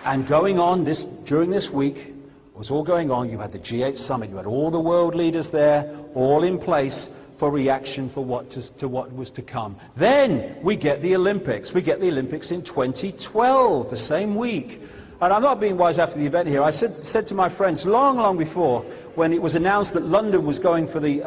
And going on during this week, it was all going on, you had the G8 summit, you had all the world leaders there, all in place for reaction to what was to come. Then we get the Olympics. We get the Olympics in 2012, the same week. And I'm not being wise after the event here. I said to my friends long before, when it was announced that London was going for the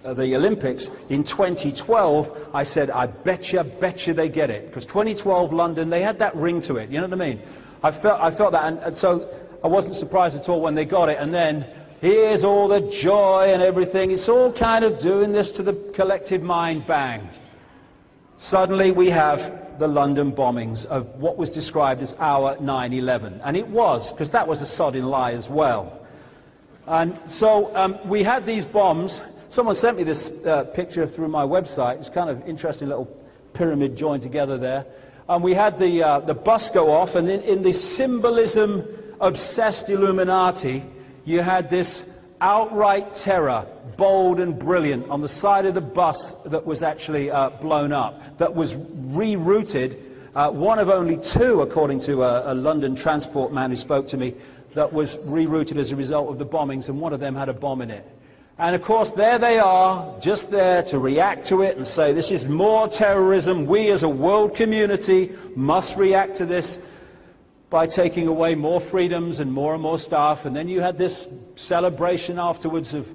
Olympics in 2012, I said, I bet you they get it. Because 2012 London, they had that ring to it, you know what I mean? I felt that, and so I wasn't surprised at all when they got it. And then here's all the joy and everything. It's all kind of doing this to the collective mind, bang. Suddenly we have the London bombings of what was described as our 9/11. And it was, because that was a sodding lie as well. And so we had these bombs. Someone sent me this picture through my website. It's kind of interesting little pyramid joined together there. And we had the bus go off, and in this symbolism-obsessed Illuminati, you had this outright terror, bold and brilliant, on the side of the bus that was actually blown up, that was rerouted, one of only two, according to a London transport man who spoke to me, that was rerouted as a result of the bombings, and one of them had a bomb in it. And of course, there they are, just there to react to it and say, this is more terrorism. We as a world community must react to this by taking away more freedoms and more stuff. And then you had this celebration afterwards of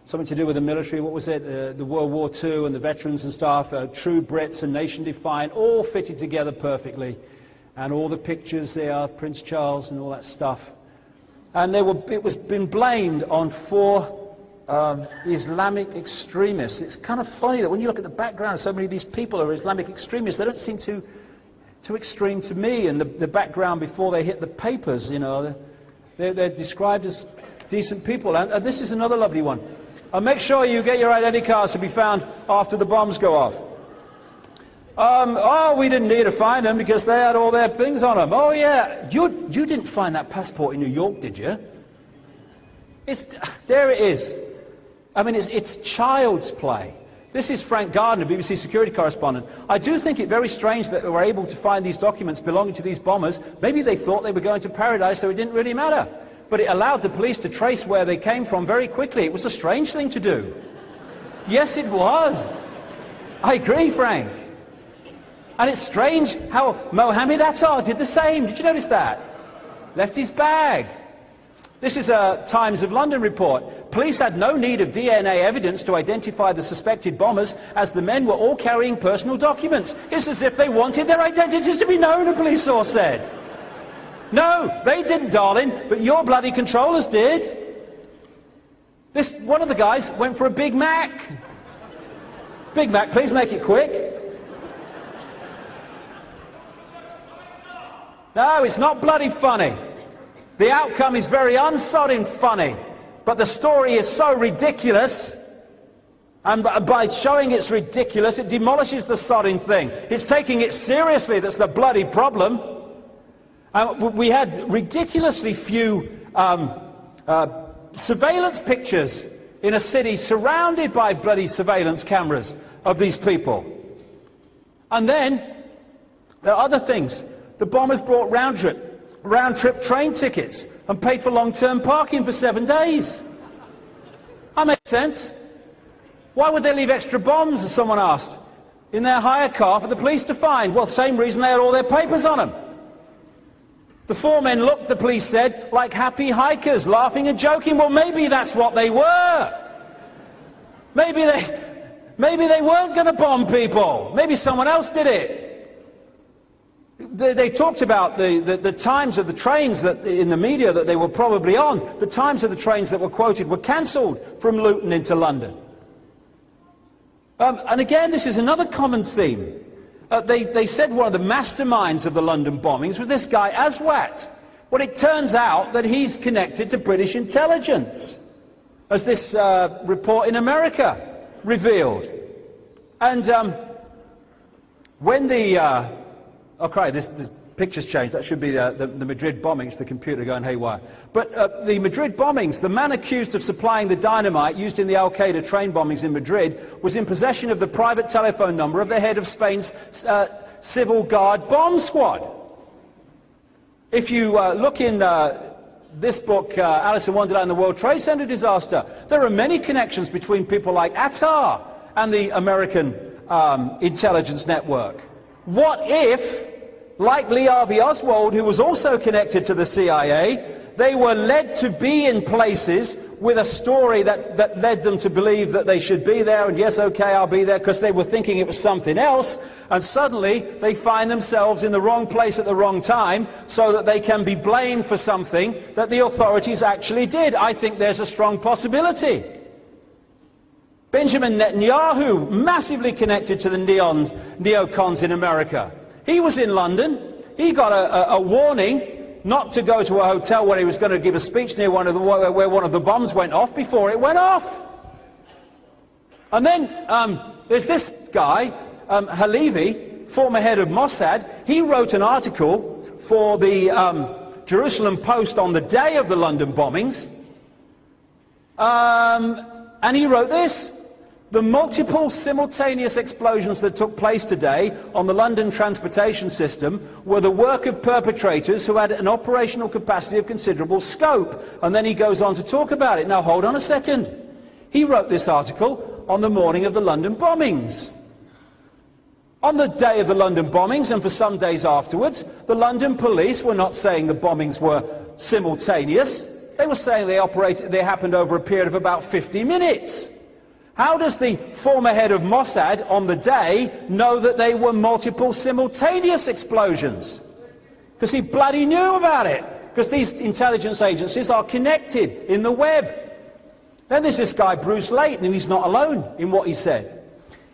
something to do with the military. What was it? The World War II and the veterans and stuff. True Brits and nation defiant, all fitted together perfectly. And all the pictures there, Prince Charles and all that stuff. And it was been blamed on 4 Islamic extremists. It's kind of funny that when you look at the background, so many of these people are Islamic extremists. They don't seem too extreme to me. And the background before they hit the papers, you know, they're described as decent people. And this is another lovely one. And make sure you get your identity cards to be found after the bombs go off. Oh, we didn't need to find them because they had all their things on them. Oh, yeah. You didn't find that passport in New York, did you? There it is. I mean, it's child's play. This is Frank Gardner, BBC security correspondent. I do think it very strange that they were able to find these documents belonging to these bombers. Maybe they thought they were going to paradise, so it didn't really matter. But it allowed the police to trace where they came from very quickly. It was a strange thing to do. Yes, it was. I agree, Frank. And it's strange how Mohammed Attar did the same. Did you notice that? Left his bag. This is a Times of London report. Police had no need of DNA evidence to identify the suspected bombers, as the men were all carrying personal documents. It's as if they wanted their identities to be known, a police source said. No, they didn't, darling, but your bloody controllers did. One of the guys went for a Big Mac. Big Mac, please make it quick. No, it's not bloody funny. The outcome is very unsodding funny. But the story is so ridiculous, and by showing it's ridiculous, it demolishes the sodding thing. It's taking it seriously that's the bloody problem. We had ridiculously few surveillance pictures in a city surrounded by bloody surveillance cameras of these people. And then there are other things. The bombers brought round-trip train tickets and paid for long-term parking for 7 days. That makes sense. Why would they leave extra bombs, as someone asked, in their hire car for the police to find? Well, same reason they had all their papers on them. The 4 men looked, the police said, like happy hikers, laughing and joking. Well, maybe that's what they were. Maybe they weren't going to bomb people. Maybe someone else did it. They talked about the times of the trains that in the media that they were probably on. The times of the trains that were quoted were cancelled from Luton into London. And again, this is another common theme. They said one of the masterminds of the London bombings was this guy Aswat. Well, it turns out that he's connected to British intelligence, as this report in America revealed. And when the okay, the picture's changed. That should be the Madrid bombings, the computer going haywire. But the Madrid bombings, the man accused of supplying the dynamite used in the Al-Qaeda train bombings in Madrid was in possession of the private telephone number of the head of Spain's civil guard bomb squad. If you look in this book, Alice in Wonderland, the World Trade Center disaster, there are many connections between people like Attar and the American intelligence network. What if, like Lee Harvey Oswald, who was also connected to the CIA, they were led to be in places with a story that led them to believe that they should be there, and yes, okay, I'll be there, because they were thinking it was something else, and suddenly they find themselves in the wrong place at the wrong time so that they can be blamed for something that the authorities actually did. I think there's a strong possibility. Benjamin Netanyahu, massively connected to the neocons in America. He was in London. He got a warning not to go to a hotel where he was going to give a speech near where one of the bombs went off before it went off. And then there's this guy, Halevi, former head of Mossad. He wrote an article for the Jerusalem Post on the day of the London bombings. And he wrote this: the multiple simultaneous explosions that took place today on the London transportation system were the work of perpetrators who had an operational capacity of considerable scope. And then he goes on to talk about it. Now hold on a second. He wrote this article on the morning of the London bombings. On the day of the London bombings, and for some days afterwards, the London police were not saying the bombings were simultaneous. They were saying they happened over a period of about 50 minutes. How does the former head of Mossad on the day know that they were multiple simultaneous explosions? Because he bloody knew about it. Because these intelligence agencies are connected in the web. Then there's this guy, Bruce Layton, and he's not alone in what he said.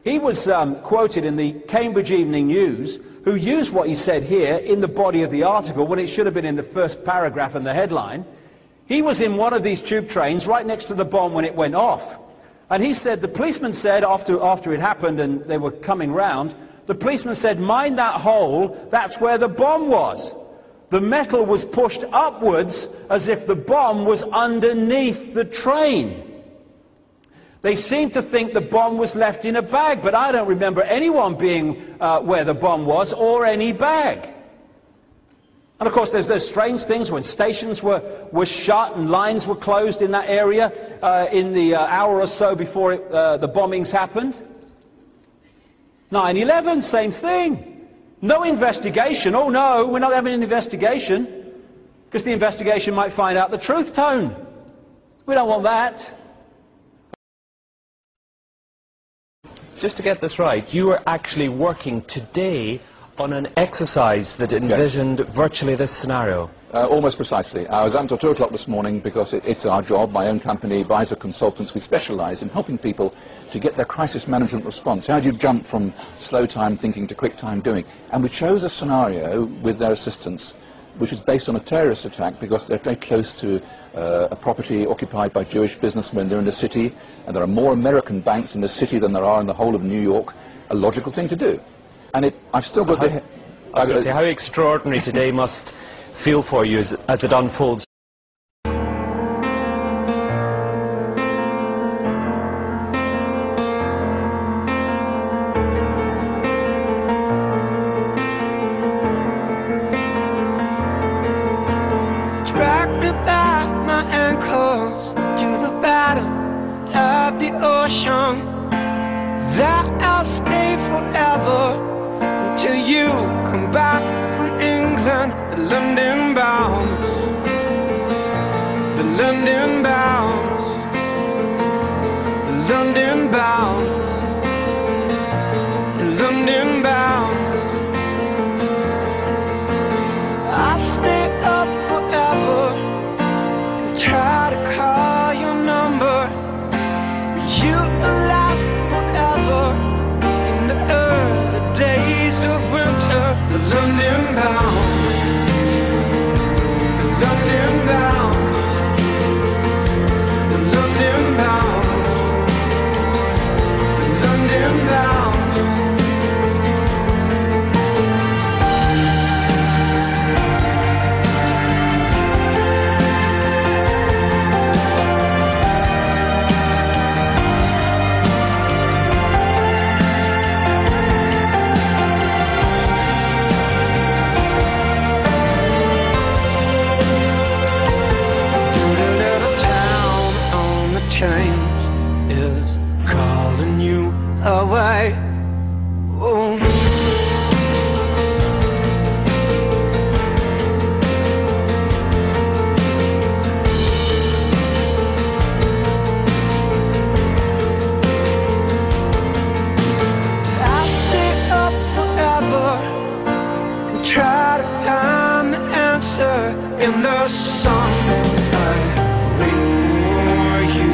He was quoted in the Cambridge Evening News, who used what he said here in the body of the article when it should have been in the first paragraph and the headline. He was in one of these tube trains right next to the bomb when it went off. And he said, the policeman said, after it happened and they were coming round, the policeman said, mind that hole, that's where the bomb was. The metal was pushed upwards as if the bomb was underneath the train. They seemed to think the bomb was left in a bag, but I don't remember anyone being where the bomb was or any bag. And of course there's those strange things when stations were shut and lines were closed in that area in the hour or so before the bombings happened. 9/11, same thing. No investigation. Oh no, we're not having an investigation, because the investigation might find out the truth tone. We don't want that. Just to get this right, you are actually working today on an exercise that envisioned virtually this scenario. Almost precisely. I was up until 2 o'clock this morning because it's our job, my own company, Advisor Consultants. We specialise in helping people to get their crisis management response. How do you jump from slow time thinking to quick time doing? And we chose a scenario with their assistance which is based on a terrorist attack because they're very close to a property occupied by Jewish businessmen. They're in the city, and there are more American banks in the city than there are in the whole of New York. A logical thing to do. And I've still got the... I was going to say, how extraordinary today must feel for you as it unfolds. Dragged me back my ankles to the bottom of the ocean, that I'll stay forever till you come back from England. The London bound, the London bound, the London bound, the London bound. I'll stay up forever and try to call your number. You will last forever in the early days of winter. The London bound, the London bound, the London bound, away. Oh. I stay up forever and try to find the answer in the song I wait for you.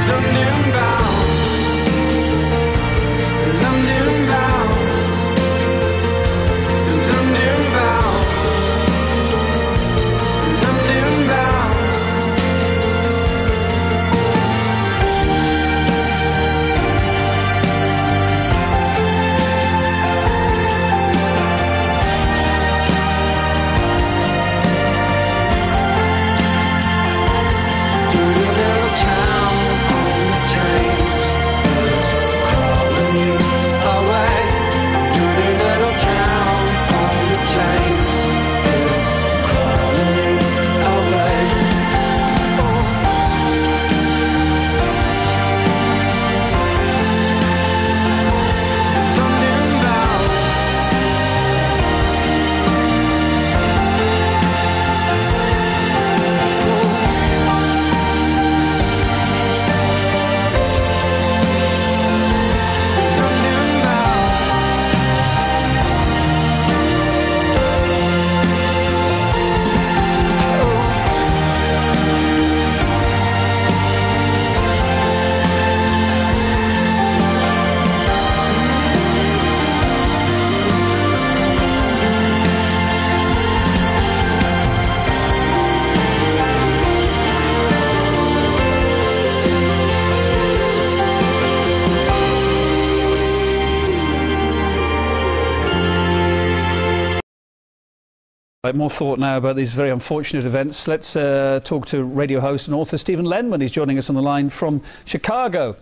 London bound, London bound, London bound, London bound. Dirty little town on the Thames is calling you away. Dirty little town on the Thames is calling you away. London bound. London bound. More thought now about these very unfortunate events. Let's talk to radio host and author Stephen Lenman. He's joining us on the line from Chicago.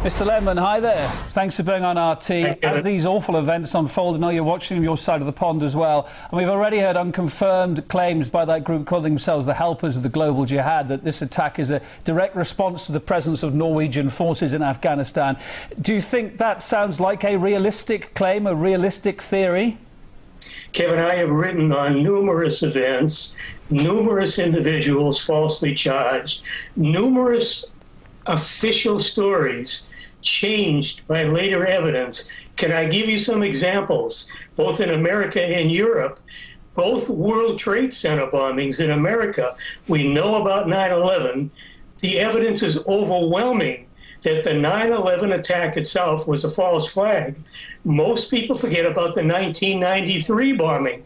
Mr. Lenman, hi there. Thanks for being on RT. As these awful events unfold, I know you're watching your side of the pond as well. And we've already heard unconfirmed claims by that group calling themselves the Helpers of the Global Jihad that this attack is a direct response to the presence of Norwegian forces in Afghanistan. Do you think that sounds like a realistic claim, a realistic theory? Kevin, I have written on numerous events, numerous individuals falsely charged, numerous official stories changed by later evidence. Can I give you some examples? Both in America and Europe, both World Trade Center bombings in America, we know about 9/11. The evidence is overwhelming that the 9/11 attack itself was a false flag. Most people forget about the 1993 bombing.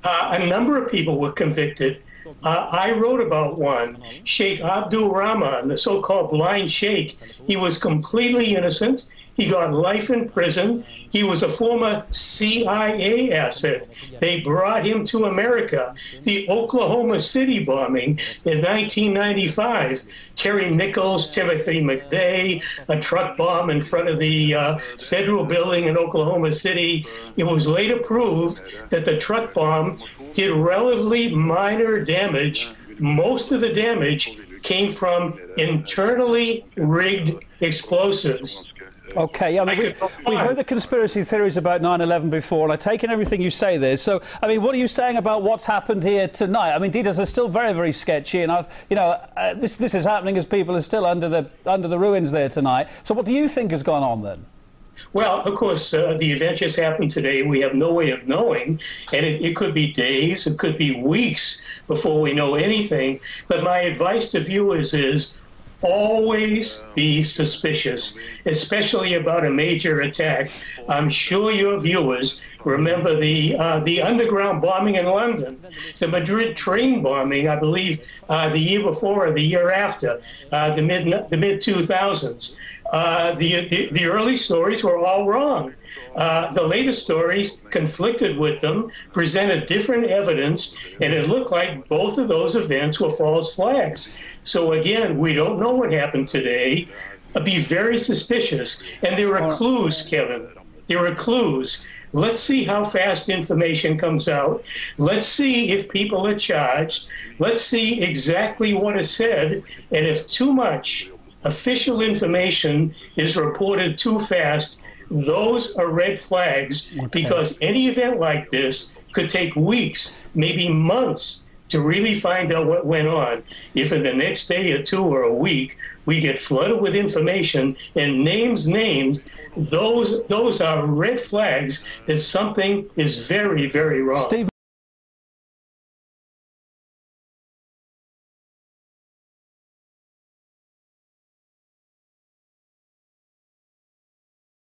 A number of people were convicted. I wrote about one, Sheikh Abdul Rahman, the so-called blind sheikh. He was completely innocent. He got life in prison. He was a former CIA asset. They brought him to America. The Oklahoma City bombing in 1995, Terry Nichols, Timothy McVeigh, a truck bomb in front of the federal building in Oklahoma City. It was later proved that the truck bomb did relatively minor damage. Most of the damage came from internally rigged explosives. Okay, I mean, we've heard the conspiracy theories about 9/11 before, and I've taken everything you say there. So, I mean, what are you saying about what's happened here tonight? I mean, details are still very, very sketchy, and this is happening as people are still under the ruins there tonight. So, what do you think has gone on then? Well, of course, the event just happened today. We have no way of knowing, and it could be days, it could be weeks before we know anything. But my advice to viewers is always be suspicious, especially about a major attack. I'm sure your viewers remember the underground bombing in London, the Madrid train bombing, I believe, the year before or the year after, the mid 2000s. The early stories were all wrong. The later stories conflicted with them, presented different evidence, and it looked like both of those events were false flags. So again, we don't know what happened today. Be very suspicious. And there are clues, Kevin. There are clues. Let's see how fast information comes out. Let's see if people are charged. Let's see exactly what is said. And if too much official information is reported too fast, those are red flags, because any event like this could take weeks, maybe months, to really find out what went on. If in the next day or two or a week, we get flooded with information and names named, those are red flags that something is very, very wrong. Steve